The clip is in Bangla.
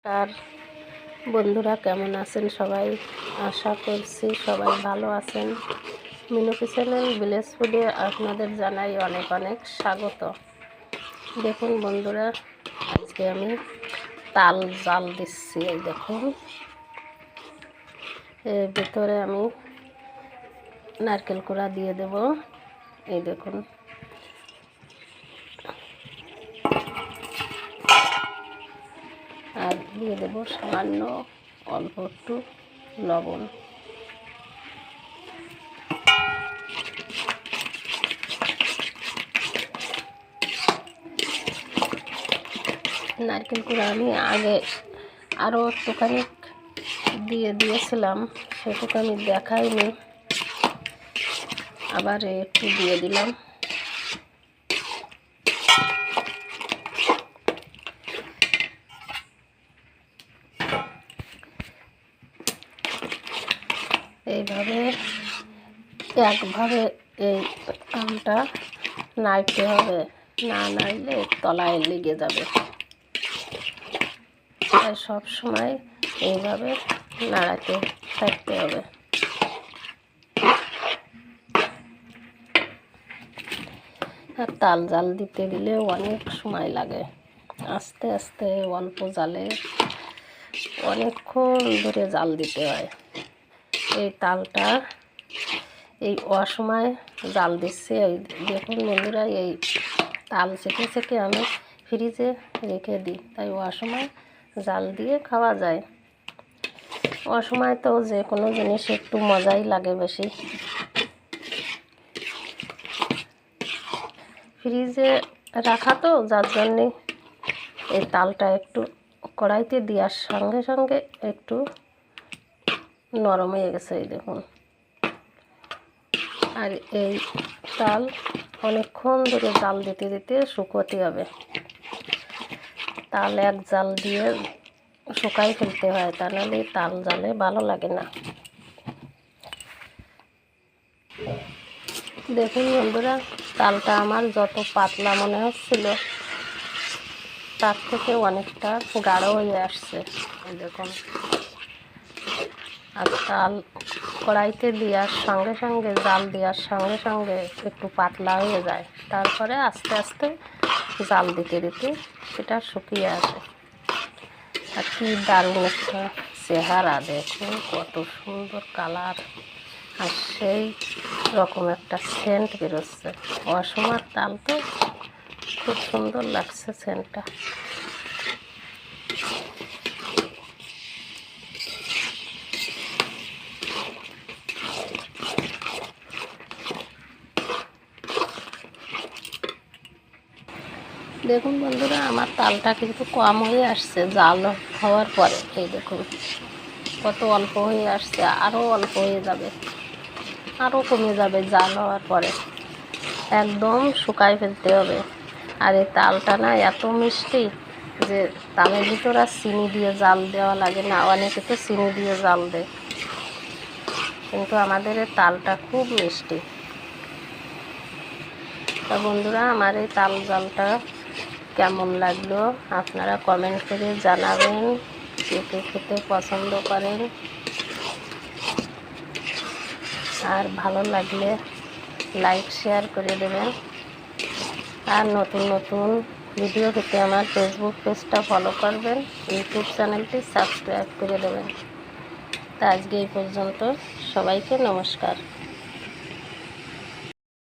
আর বন্ধুরা কেমন আছেন সবাই? আশা করছি সবাই ভালো আছেন। মিনু কিচেনের ভিলেজ ফুডে আপনাদের জানাই অনেক অনেক স্বাগত। দেখুন বন্ধুরা, আজকে আমি তাল জাল দিচ্ছি। এই দেখুন, এর ভিতরে আমি নারকেল কোড়া দিয়ে দেব। এই দেখুন, আর দিয়ে দেব সামান্য অল্প একটু লবণ। নারকেল কুড়া আমি আগে আরও একটুখানি দিয়েছিলাম, সেটুকু আমি দেখাইনি, আবার একটু দিয়ে দিলাম। এইভাবে একভাবে এই আমটা নাড়তে হবে, না নাড়লে তলায় লেগে যাবে। তাই সব সময় এইভাবে নাড়াতে থাকতে হবে। আর তাল জাল দিতে দিলে অনেক সময় লাগে, আস্তে আস্তে অল্প জালে অনেকক্ষণ ধরে জাল দিতে হয়। এই তালটা এই অসময় জাল দিচ্ছে। এই দেখুন বন্ধুরা, এই তাল ছেঁকে আমি ফ্রিজে রেখে দিই, তাই অসময় জাল দিয়ে খাওয়া যায়। অসময় তো যে কোনো জিনিস একটু মজাই লাগে বেশি। ফ্রিজে রাখা তো, যার জন্যে এই তালটা একটু কড়াইতে দেওয়ার সঙ্গে সঙ্গে একটু নরম হয়ে গেছে। এই দেখুন, আর এই তাল অনেকক্ষণ ধরে জাল দিতে দিতে শুকোতে হবে। তাল এক জাল দিয়ে শুকাই ফেলতে হয়, তা নাহলে তাল জালে ভালো লাগে না। দেখুন বন্ধুরা, তালটা আমার যত পাতলা মনে হচ্ছিল তার থেকে অনেকটা গাঢ় হয়ে আসছে। দেখুন, আর তাল কড়াইতে দেওয়ার সঙ্গে সঙ্গে, জাল দেওয়ার সঙ্গে সঙ্গে একটু পাতলা হয়ে যায়, তারপরে আস্তে আস্তে জাল দিতে দিতে সেটা শুকিয়ে আসে। আর কি দারুণ একটা চেহারা, দেখুন কত সুন্দর কালার, আর সেই রকম একটা সেন্ট বেরোচ্ছে। অসময়ের তাল তো খুব সুন্দর লাগছে সেন্টটা। দেখুন বন্ধুরা, আমার তালটা কিন্তু কম হয়ে আসছে জাল হওয়ার পরে। এই দেখুন কত অল্প হয়ে আসছে, আরও অল্প হয়ে যাবে, আরও কমে যাবে জাল হওয়ার পরে। একদম শুকাই ফেলতে হবে। আর এই তালটা না এত মিষ্টি যে তালের ভিতর আর চিনি দিয়ে জাল দেওয়া লাগে না। অনেকে তো চিনি দিয়ে জাল দেয়, কিন্তু আমাদের এই তালটা খুব মিষ্টি। তা বন্ধুরা, আমার এই তাল জালটা কেমন লাগলো আপনারা কমেন্ট করে জানাবেন। কে কে খেতে পছন্দ করেন, আর ভালো লাগলে লাইক শেয়ার করে দেবেন। আর নতুন নতুন ভিডিও পেতে আমার ফেসবুক পেজটা ফলো করবেন, ইউটিউব চ্যানেলটি সাবস্ক্রাইব করে দেবেন। তা আজকে এই পর্যন্ত, সবাইকে নমস্কার।